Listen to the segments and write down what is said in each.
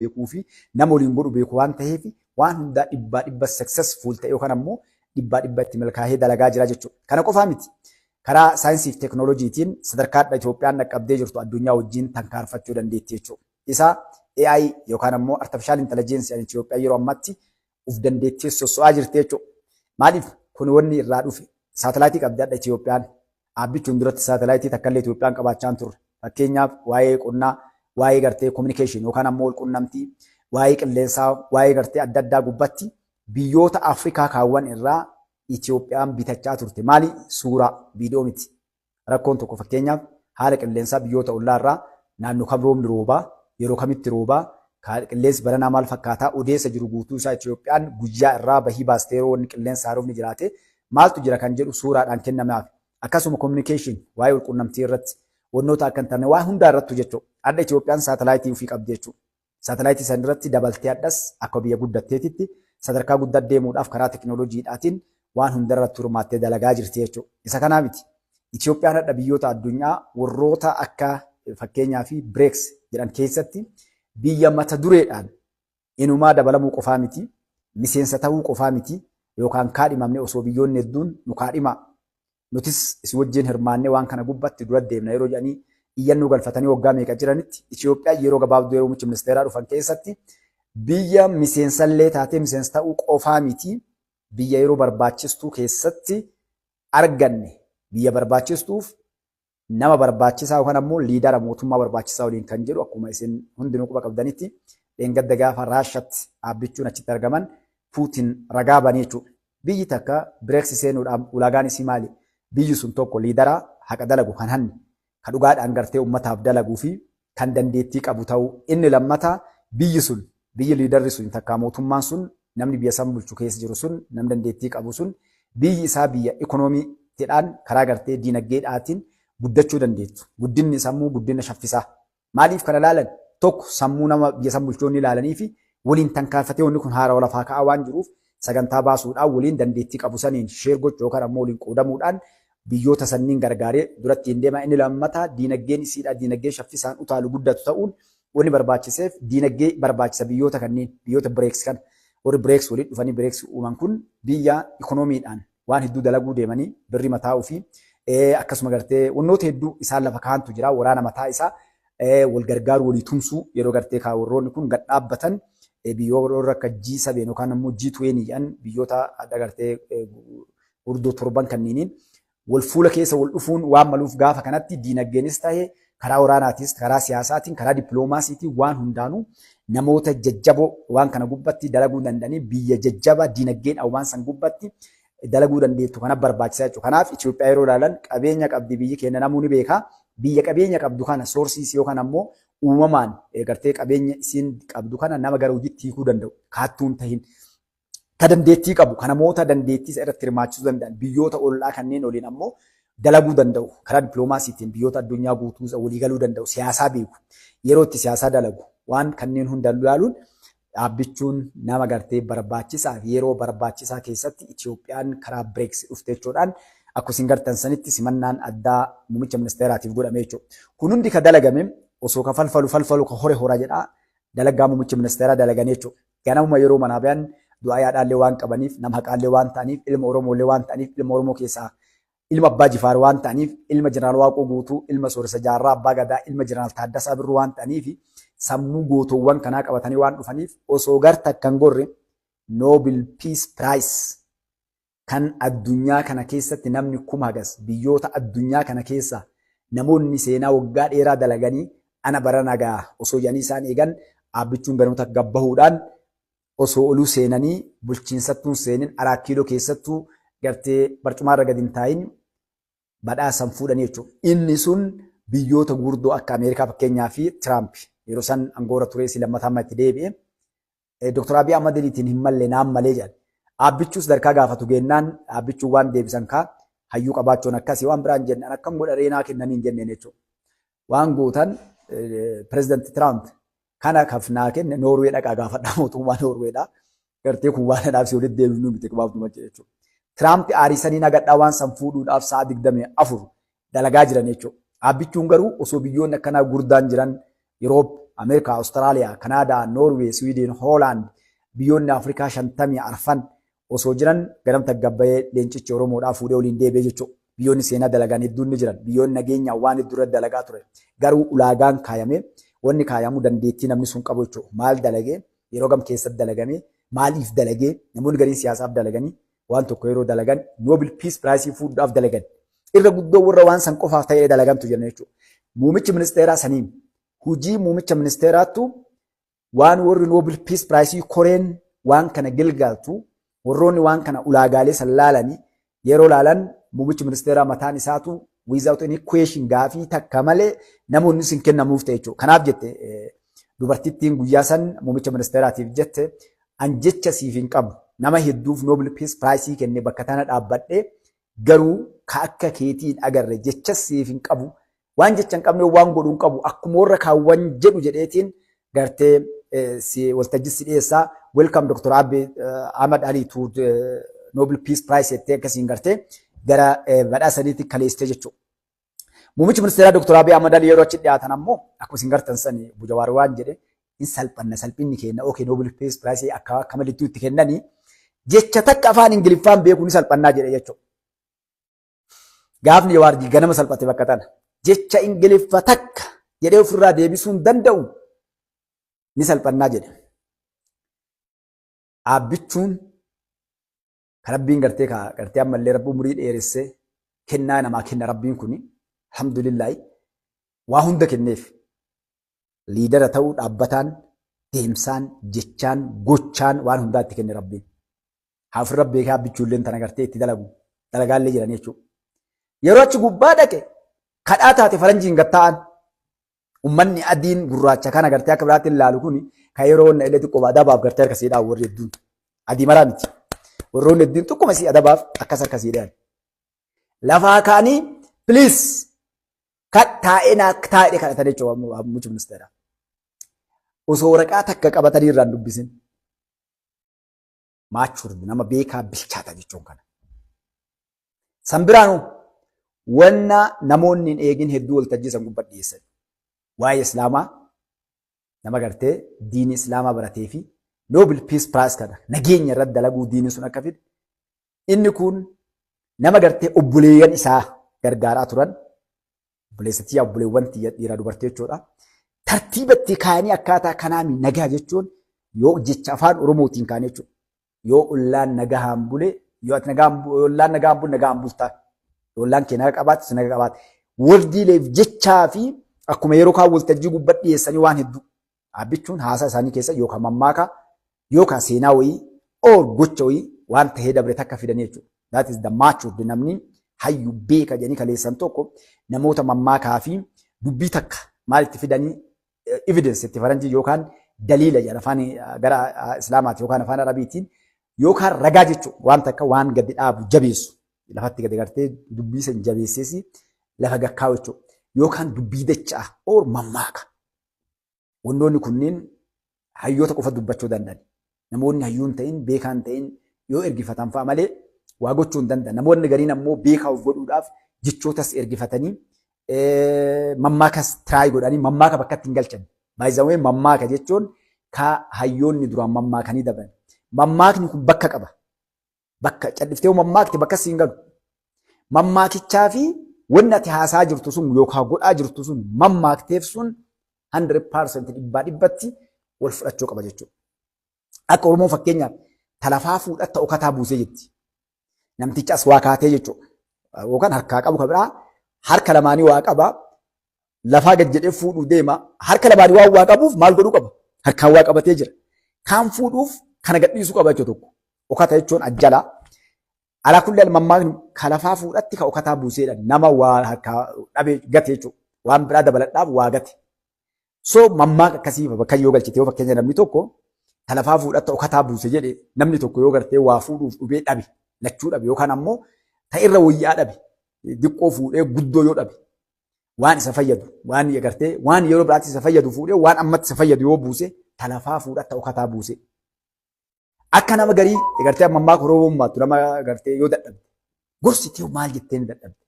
beekuu fi nama waliin godhu beeku waan ta'eef waan hundaa dhibbaa successful ta'e yookaan ammoo dhibbaa itti milkaa'ee dalagaa jira jechuudha. Kana qofaa miti. Karaa saayinsii fi teekinooloojiitiin sadarkaa Itoophiyaan dhaqqabdee jirtu addunyaa wajjin tankaarfachuu dandeetti jechuudha. Isa AI yookaan ammoo artificial intelligence Itoophiyaa yeroo ammaatti uf dandeettii sosso'aa jirti jechuudha. Maaliif kun wanni irraa dhufe saatalaayitii qabdi adda Itoophiyaan dhaabbichuun duratti saatalaayitii takka illee Itoophiyaan qabaachaa turre. Fakkeenyaaf waa'ee qonnaa, waa'ee gartee communication yookaan ammoo walqunnamtii, waa'ee qilleensaa, waa'ee gartee adda addaa gubbatti biyyoota Afrikaa kaawwan irraa Itoophiyaan bitachaa turte. Maali? Suuraa, viidiyoo miti. Rakkoon tokko fakkeenyaaf haala qilleensaa biyyoota ollaa irraa naannoo kam roobni roobaa, yeroo kamitti roobaa, qilleensi baranaa maal fakkaataa odeessa jiru guutuu isaa Itoophiyaan guyyaa irraa bahii baastee yeroo wanni qilleensaa roobni jiraate maaltu jira kan jedhu suuraadhaan kennamaaf. Akkasuma communication waa'ee walqunnamtii irratti wantoota akka hin taane waa hundaa irrattu jechuudha. Adda Itoophiyaan saatalaayitii ofii qabdi jechuudha. Saatalaayitii san irratti dabaltee addas akka biyya guddatteetitti sadarkaa guddaa deemuudhaaf karaa teekinooloojiidhaatiin waan hunda irratti hirmaattee dalagaa jirti jechuudha. Isa kanaa miti. Itoophiyaan hadha biyyoota addunyaa warroota akka fakkeenyaa fi BRICS jedhan keessatti biyya mata dureedhaan inumaa dabalamuu qofaa miti, miseensa ta'uu qofaa miti yookaan kaadhimamne osoo biyyoonni hedduun nu kaadhima. Nutis si wajjin hirmaannee waan kana gubbatti dura deemna yeroo jedhanii iyyannoo galfatanii waggaa meeqa jiranitti Itoophiyaan yeroo gabaabduu yeroo muummichi ministeeraa dhufan keessatti biyya miseensallee taatee miseensa ta'uu qofaa miti biyya yeroo barbaachistuu keessatti arganne biyya barbaachistuuf nama barbaachisaa yookaan ammoo liidara mootummaa barbaachisaa waliin kan jedhu akkuma isin hundinuu quba qabdanitti dheengadda gaafa Raashaatti dhaabbichuun achitti argaman Puutiin ragaa banii jechuudha. Biyyi takka BRICS seenuudhaan ulaagaan isii maali? Biyyi sun tokko liidara haqa dalagu kan hanni kan dhugaadhaan gartee ummataaf dalaguu fi kan dandeettii qabu ta'uu. Inni lammataa biyyi sun biyyi liidarri sun takka mootummaan sun namni biyya san bulchu keessa jiru sun nam dandeettii qabu sun biyyi isaa biyya ikoonomiidhaan karaa gartee diinagdeedhaatiin guddachuu dandeettu. Guddinni sammuu guddina shaffisaa. Maaliif kana ilaalan? Tokko sammuu nama biyya san bulchoonni ilaalanii fi waliin tankaanfatee wanni kun haara lafaa ka'aa waan jiruuf sagantaa baasuudhaan waliin dandeettii qabu saniin sheer gochuu yookaan ammoo waliin qoodamuudhaan biyyoota sanniin gargaaree duratti hin deema. Inni lammataa diinagdeen isiidha. Diinagdee shaffisaan utaalu guddatu ta'uun wanni barbaachiseef diinagdee barbaachisa biyyoota kanneen biyyoota BRICS kan warri BRICS waliin dhufanii BRICS uuman kun biyya ikoonomiidhaan waan hedduu dalaguu deemanii birri mataa ofii akkasuma gartee wantoota hedduu isaan lafa kaa'antu jira. Waraana mataa isaa wal gargaaru walii tumsuu yeroo gartee kaawwarroonni kun gad dhaabbatan biyyoota akka G7 yookaan ammoo G20 jedhan biyyoota adda gartee urdoo torban kanneeniin wal fuula keessa wal dhufuun waan maluuf gaafa kanatti diinagdeenis ta'ee karaa waraanaatis karaa siyaasaatiin karaa dippiloomaasiitiin waan hundaanuu namoota jajjaboo waan kana gubbatti dalaguu danda'anii biyya jajjaba diinagdeedhaan waan san gubbatti dalaguu dandeettu kana barbaachisaa jechuudha. Kanaaf Itoophiyaa yeroo ilaalan qabeenya qabdi biyyi keenya namuu ni beeka. Biyya qabeenya qabdu kana soorsiis yookaan ammoo uumamaan gartee qabeenya isiin qabdu kana nama gara hojiitti hiikuu danda'u kaattuun tahin ka dandeettii qabu kan namoota dandeettii isa irratti hirmaachisuu danda'an biyyoota ollaa kanneen waliin ammoo dalaguu danda'u karaa dippiloomaasiitiin biyyoota addunyaa guutuu walii galuu danda'u siyaasaa beeku yeroo itti siyaasaa dalagu waan kanneen hundaan ilaaluun dhaabbichuun nama gartee barbaachisaa fi yeroo barbaachisaa keessatti Itoophiyaan karaa BRICS dhufte jechuudhaan akkuma isin gartan sanitti simannaan addaa muummicha ministeeraatiif godhame jechuudha. Kun hundi ka dalagame osoo ka falfalu ka hore horaa jedhaa dalagaa muummicha ministeeraa dalaganii jechuudha. Ganamuma yeroo manaa bayan du'aa yaadaallee waan qabaniif nama haqaallee waan ta'aniif ilma Oromoolee waan ta'aniif ilma Oromoo keessaa ilma Abbaa Jifaar waan ta'aniif ilma Jeneraal Waaqoo Guutuu ilma Sooressa Jaarraa Abbaa Gadaa ilma Jeneraal Taaddasaa Birruu waan ta'aniif sammuu gootoowwan kanaa qabatanii waan dhufaniif osoo garta kan gorre Nobel Peace Prize kan addunyaa kana keessatti namni kuma hagas biyyoota addunyaa kana keessa namoonni seenaa waggaa dheeraa dalaganii ana bara nagaa osoo jedhanii isaan eegan dhaabbichuun barnoota gabbahuudhaan osoo oluu seenanii bulchiinsattuun seenin Araakkiiloo keessattuu gartee barcumaarra gadi hin taayin badhaasan fuudhanii jechuudha. Inni sun biyyoota gurguddoo akka Ameerikaa fakkeenyaa fi Tiraamp yeroo san angoora turee si lammataa itti deebi'e Dr. Abiy Ahmediin hin malle naan malee jedhan. Dhaabbichuus sadarkaa gaafatu gennaan dhaabbichuun waan deebisan kaa hayyuu qabaachuun akkasii waan biraan jennaan akkam godha reenaa kennanii hin jenneen jechuudha. Waan gootan pireezidantii Tiraamp kana kafnaa kenne Noorwee dhaqaa gaafadhaa mootummaa Noorweedhaa. Gartee kun waan dhaabsii walitti deebifnu miti qabaafnu macha jechuudha. Tiraamp aarisanii nagadhaa waan san fuudhuudhaaf sa'a 24 dalagaa jiran jechuudha. Dhaabbichuun garuu osoo biyyoonni akkanaa gurdaan jiran Yuroob, Ameerikaa, Awustiraaliyaa, Kanaadaa, Noorwee, Swiidin, Hoolaand biyyoonni Afrikaa 54 osoo jiran ganamta gabbayee leencichi Oromoodhaa fuudhee waliin deebi'ee jechuudha. Biyyoonni seenaa dalagaan hedduun ni jiran. Biyyoonni nageenya waan hedduu dalagaa ture. Garuu ulaagaan kaayamee wanni kaayamuu dandeettii namni sun qabu jechuudha. Maal dalagee yeroo gam keessatti dalagamee maaliif dalagee namoonni gariin siyaasaaf dalaganii waan tokko yeroo dalagan Nobel Peace Prize fuudhaaf dalagan. Irra guddoo warra waan san qofaaf ta'ee dalagamtu jenna jechuudha. Muumichi ministeeraa saniin hujii muumicha ministeeraattu waan warri Nobel Peace Prize koreen waan kana gilgaaltu warroonni waan kana ulaagaalee san laalanii yeroo laalan muumichi ministeeraa mataan isaatu without any question gaafii takka malee namoonni sin kennamuuf ta'e jechuudha. Kanaaf jette dubartittiin guyyaa san muumicha ministeeraatiif jette an jecha siif hin qabu nama hedduuf Nobel Peace Prize kenne bakka tana dhaabbadhee garuu ka akka keetiin agarre jecha siif hin qabu waan jecha hin qabne waan godhu hin qabu akkuma warra kaawwan jedhu jedheetiin gartee waltajjii si dhiyeessaa welcome Dr. Ahmad Ali to Nobel Peace Prize jettee akkasiin gartee gara badhaasaniitti kaleessite jechuudha. Muumichi ministeeraa Dr. Ahmad Ali yeroo achi dhiyaatan ammoo akkuma isin gartan sani Bujawaar waan jedhe in salphanna salphinni kenna okay Nobel Peace Prize akka malittuu itti kennanii jecha takka afaan Ingiliffaan beekuu ni salphannaa jedhe jechuudha. Gaafni Jawaar ganama salphate bakka tana jecha Ingiliffa takka jedhee ofirraa deebisuu hin danda'u ni salphannaa jedhe. Abbichuun kan rabbiin gartee ammallee rabbi umurii dheeressee kennaa namaa kenna rabbiin kuni alhamdulillah waa hunda kenneef liidara ta'uu dhaabbataan deemsaan jechaan gochaan waan hundaatti kenne rabbiin. Haafin rabbii kaa abbichuulleen tana gartee itti dalagaallee jiran jechuudha. Yeroo achi gubbaa dhaqe kadhaa taate faranjiin gatta'an ummanni adiin gurraacha kana gartee akka biraatti ilaalu kuni kan yeroo wanna illee xiqqoo adabaaf gartee akkasiidhaan warri hedduun adii maraa miti. Warroonni hedduun tokkuma si adabaaf akkasiidhaan. Lafaa kaanii please taa'ee kadhatan jechuudha muumichi ministeeraa. Osoo waraqaa takka qabatanii irraan dubbisin. Maachurdi nama beekaa bilchaata jechuun kana. San biraanu wanna namoonni hin eegin hedduu waltajjii san gubbaa dhiyeessan. Waa'ee Islaamaa nama gartee diinii Islaamaa baratee fi Nobel Peace Prize kana nageenya irratti dalaguu diinii sun akka fide. Inni kun nama gartee obboleeyyan isaa gargaaraa turan. Obboleessattii obboleewwan dhiiraa dubartii jechuudha. Tartiibatti kaanii akkaataa kanaami nagaa jechuun yoo jecha afaan Oromootiin kaanii jechuudha. Yoo ollaan nagahaan bule yoo ati ollaan nagaan bule nagaan bultaa. Ollaan kee naga qabaate si naga qabaate. Wardiileef jechaa fi akkuma yeroo kaan waltajjii gubbaa dhiyeessanii waan hedduu. Abbichuun haasaa isaanii keessa yookaan mammaaka yookaan seenaa wayii oo gocha wayii waan tahee dabre takka fidanii jechuudha. That is the mature namni hayyu beeka jedhanii kaleessan tokko namoota mammaakaa fi dubbii takka maal itti fidanii evidence itti faranjii yookaan daliila jedhan afaan gara Islaamaati yookaan afaan Arabiitiin yookaan ragaa jechuudha. Waan takka waan gadi dhaabu jabeessu lafatti gadi gartee dubbii san jabeesseesi lafa gakkaa'u jechuudha. Yookaan dubbii dachaa oo mammaaka. Wantoonni kunniin hayyoota qofa dubbachuu danda'an. Namoonni hayyuun ta'in beekaan ta'in yoo ergifatan fa'a malee waa gochuu hin danda'an. Namoonni gariin ammoo beekaa of godhuudhaaf jechootas ergifatanii mammaakas tiraay godhanii mammaaka bakkatti hin galchan. Baay'izawee mammaaka jechuun ka hayyoonni duraan mammaakanii dabran. Mammaakni kun bakka qaba. Bakka calliftee mammaakti bakka siin galu. Mammaakichaa fi wanni ati haasaa jirtu sun yookaan godhaa jirtu sun mammaakteef sun 100% dhibbaa dhibbatti wal fudhachuu qaba jechuudha. Akka Oromoon fakkeenyaaf talafaa fuudhatta okataa buusee jetti. Namtichi as waa kaatee jechuudha. Yookaan harkaa qabu kabiraa harka lamaanii waa qaba. Lafaa gad jedhee fuudhuu deema. Harka lamaanii waan waa qabuuf maal godhuu qaba? Harkaan waa qabatee jira. Kaan fuudhuuf kana gadhiisuu qaba jechuudha tokko. Okata jechuun ajjala. Alaa kulli mammaakni kalafaa fuudhatti ka okataa buuseedha. Nama waa harkaa dhabee gate jechuudha. Waan biraa dabaladhaaf waa gate. So mammaaka akkasii bakka yoo galchite yoo fakkeenya namni tokko talafaa fuudhatta okataa buuse jedhe namni tokko yoo gartee waa fuudhuuf dhubee dhabe lachuu dhabe yookaan ammoo ta'irra wayyaa dhabe diqqoo fuudhee guddoo yoo dhabe waan isa fayyadu waan gartee waan yeroo biraatti isa fayyadu fuudhee waan ammatti isa fayyadu yoo buuse talafaa fuudhatta okataa buuse. Akka nama garii gartee mammaaka Oromummaattu nama gartee yoo dadhabde gorsitee maal jettee ni dadhabde.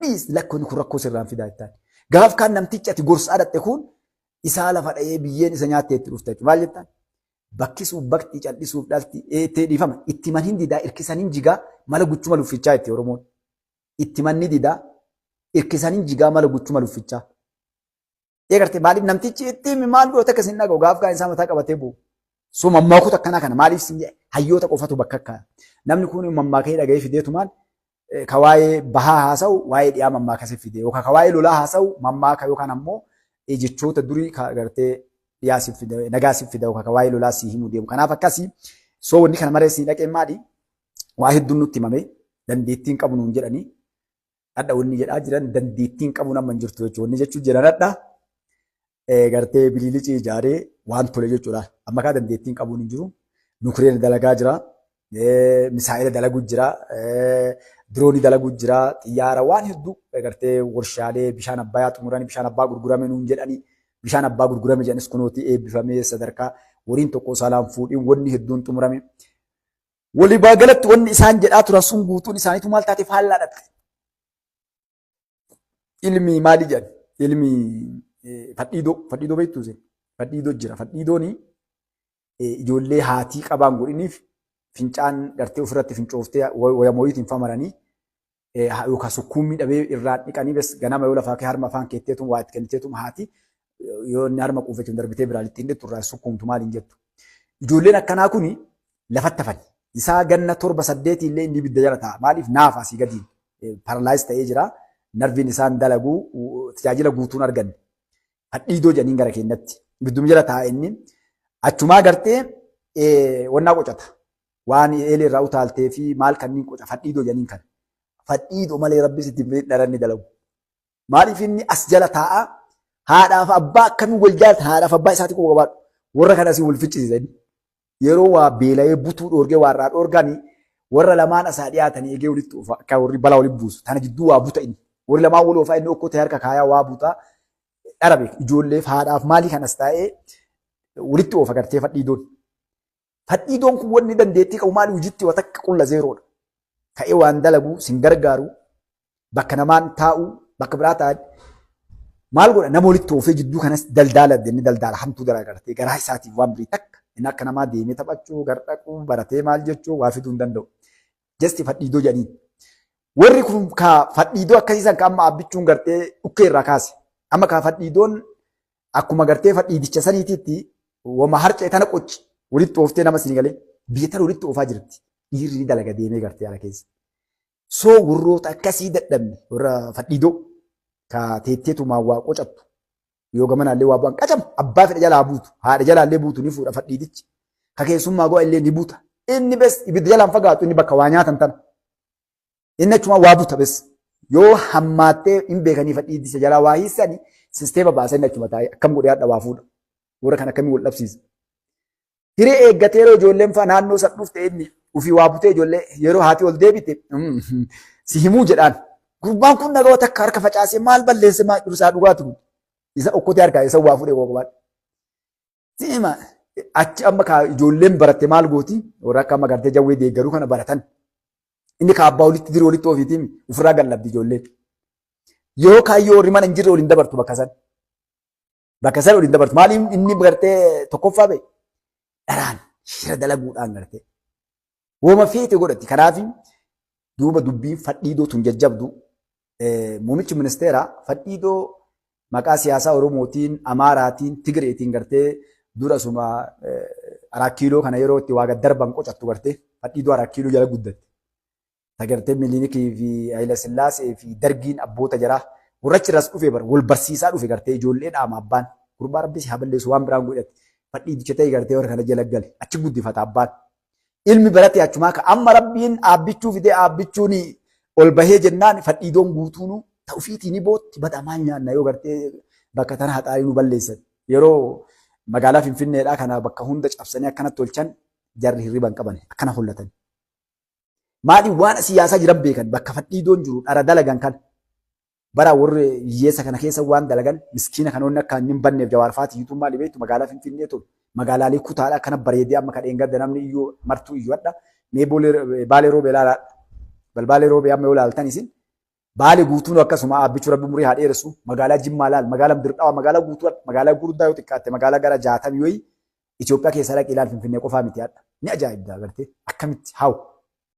Dhiis lakkoonni kun rakkoo sirraan fidaa jettaan. Gaaf kaan namtichi ati gorsaa dhatte kun Isaa lafa dha'ee biyyeen isa nyaattee itti dhufta jechuudha. Maal jettaan? Bakkisuuf bakti callisuuf dhalti itti dhiifama. Itti man hin didaa irkisaniin jigaa mala guchuma luffichaa itti Oromoon. Itti manni didaa irkisaniin jigaa mala guchuma luffichaa. Eegartee maaliif namtichi itti maal goota akkasiin dhaga'u gaaf kaan isaa mataa qabatee bu'u. So mammaakota akkanaa kana maaliif sin jedhe hayyoota qofatu bakka akka namni kun mammaakee dhaga'ee fideetu maal ka waa'ee bahaa haasa'u waa'ee dhiyaa mammaakasee fide yookaan ka waa'ee lolaa haasa'u mammaaka yookaan ammoo jechoota durii ka gartee dhiyaasiif fide nagaasiif fide yookaan ka waa'ee lolaa sii himuu deemu. Kanaaf akkasii soo wanni kana maree sii dhaqee maali waa hedduun nutti himame dandeettiin qabu nuun jedhanii dhadha wanni jedhaa jiran dandeettiin qabu nama hin jirtu jechuudha. Wanni jechuun jedhan dhadha gartee bililicii ijaaree waan tole jechuudha. Amma kaa dandeettiin qabuun hin jiru. Nukureen dalagaa jira. Misaa'ila dalaguu jira. Diroonii dalaguu jira. Xiyyaara waan hedduu gartee warshaalee bishaan abbayaa xumuranii bishaan abbaa gurgurame nuun jedhanii bishaan abbaa gurgurame jedhanis kunooti eebbifamee sadarkaa waliin tokko saalaan fuudhiin wanni hedduun xumurame. Walii baagalatti wanni isaan jedhaa turan sun guutuun isaaniitu maal taateef haallaa dhatte. Ilmi maali jedhan? Ilmi fadhiidoo beektuu seeni. Fadhiidoo jira. Fadhiidooni ijoollee haatii qabaan godhiniif fincaan gartee ofirratti fincooftee wayamoyiitiin famaranii yookaan sukkuumii dhabee irraan dhiqanii bes ganama yoo lafaa kee harma afaan keetteetum waa itti kenniteetum haati yoo inni harma quufeetiin darbitee biraan ittiin dhittu irraa sukkuumtu maaliin jettu. Ijoolleen akkanaa kuni lafatti hafan. Isaa ganna 7-8 illee inni ibidda jala ta'a. Maaliif naafa asii gadiin paralaayis ta'ee jira. Narviin isaan dalaguu tajaajila guutuun arganne. Fadhiidoo jedhaniin gara keenyatti. Ibidduma jala ta'a inni. Achumaa gartee wannaa qocata. Waan eelee irraa utaaltee fi maal kanneen qoca fadhiidoo jedhaniin kana. Fadhiidoo malee rabbis itti dharanni dalagu. Maaliif inni as jala taa'a haadhaaf abbaa akkamiin wal jaalata haadhaaf abbaa isaati qofa qabaadhu. Warra kana asii wal ficcisiisanii. Yeroo waa beela'ee butuu dhoorgee waa irraa dhoorganii warra lamaan asaa dhiyaatanii eegee walitti dhufa akka warri balaa walitti buusu. Tana jidduu waa buta inni. Warri lamaan wal oofaa inni okkotee harka kaayaa waa butaa dharabe ijoolleef haadhaaf maalii kanas taa'ee walitti oofa gartee fadhiidoon. Fadhiidoon kun wanni dandeettii qabu maali hojiitti waa takka qulla zeeroodha. Ka'ee waan dalagu sin gargaaru bakka namaan taa'u bakka biraa taa'u maal godha nama walitti oofee jidduu kanas daldaala inni daldaala hamtuu dara gartee garaa isaatiif waan birii takka inni akka namaa deemee taphachuu gardhaquu baratee maal jechuu waa fiduu hin danda'u. Jasti fadhiidoo jedhanii. Warri kun ka fadhiidoo akkasiisan ka amma abbichuun gartee dhukkee irraa kaase. Amma ka fadhiidoon akkuma gartee fadhiidicha saniitiitti wama harcee tana qochi walitti ooftee nama sinii galee biyya tana walitti oofaa jirti. Dhiirri dalaga deemee gartee ala keessa. Soo warroota akkasii dadhabne warra fadhiidoo ka teetteetumaan waa qocattu yoo gamanaallee waa bu'an qacamu abbaa fedha jalaa buutu haadha jalaallee buutu ni fuudha fadhiidichi. Ka keessummaa go'a illee ni buuta. Inni bes ibidda jalaan fagaatu inni bakka waa nyaatan tana. Inni achuma waa buta bes yoo hammaattee hin beekanii fadhiidicha jalaa waa hiisanii sisteema baasanii achuma taa'ee akkam godhee hadha waa fuudha. Warra kan akkamii wal dhabsiisa. Hiree eeggatee yeroo ijoolleen fa'aa naannoo sadhuuf ta'e inni ufii waa butee ijoollee yeroo haati ol deebite si himuu jedhaan. Gurbaan kun nagaa takka harka facaasee maal balleesse maal dursaa dhugaatu kun. Isa okkotee harkaa isa waa fuudhee qoqobaadha. Siima achi amma kaa ijoolleen baratte maal gooti warra akka amma gartee jawwee deeggaruu kana baratan. Inni ka abbaa walitti diree walitti ofiitiin ofirraa gallabdi ijoolleen. Yoo kaayyoo warri mana hin jirre waliin dabartu bakka san. Bakka san waliin dabartu maaliif inni gartee tokkoffaa ba'e dharaan shira dalaguudhaan gartee. Wooma feete godhatti kanaaf duuba dubbiin fadhiidoo tun jajjabdu muummichi ministeeraa fadhiidoo maqaa siyaasaa Oromootiin Amaaraatiin Tigreetiin gartee dura suma 4 kiiloo kana yeroo itti waa gaddarban qocattu gartee fadhiidoo 4 kiiloo jala guddatte. Tagartee Milinikii fi Hayila Sillaasee fi Dargiin abboota jaraa warrachi irraas dhufee wal barsiisaa dhufe gartee ijoollee dhaama abbaan gurbaa rabbis haa balleessu waan biraan godhate fadhiidicha ta'e gartee warra kana jala gale achi guddifata abbaan. Ilmi barate achumaa ka amma rabbiin aabbichuu fidee aabbichuun ol bahee jennaan fadhiidoon guutuun ta'ufiitii ni bootti bada maal nyaanna yoo gartee bakka tana haxaarii nu balleessan. Yeroo magaalaa Finfinneedhaa kana bakka hunda cabsanii akkanatti tolchan jarri hirriban qaban akkana hollatan. Maali waan siyaasaa jiran beekan bakka fadhiidoon jiru dhara dalagan kan bara warri hiyyeessa kana keessa waan dalagan miskiina kanoonni akka hin banneef Jawaar Faatii yuutuun maali beektu magaalaa Finfinnee tolu magaalaalee kutaadhaa akkana bareedee amma kadheen gadda namni iyyuu martuu iyyuu adda mee baalee roobee ilaalaa balbaalee roobee amma yoo ilaaltan isin Baali guutuun akkasuma abbichuu rabbi umurii haa dheeressu magaalaa Jimmaa laal magaalaa Dirqawa magaalaa guutuu magaalaa gurguddaa yoo xiqqaatte magaalaa gara 60 wayii Itoophiyaa keessa dhaqee ilaal Finfinnee qofaa miti hadha. Ni ajaa'ibda agartee akkamitti hawu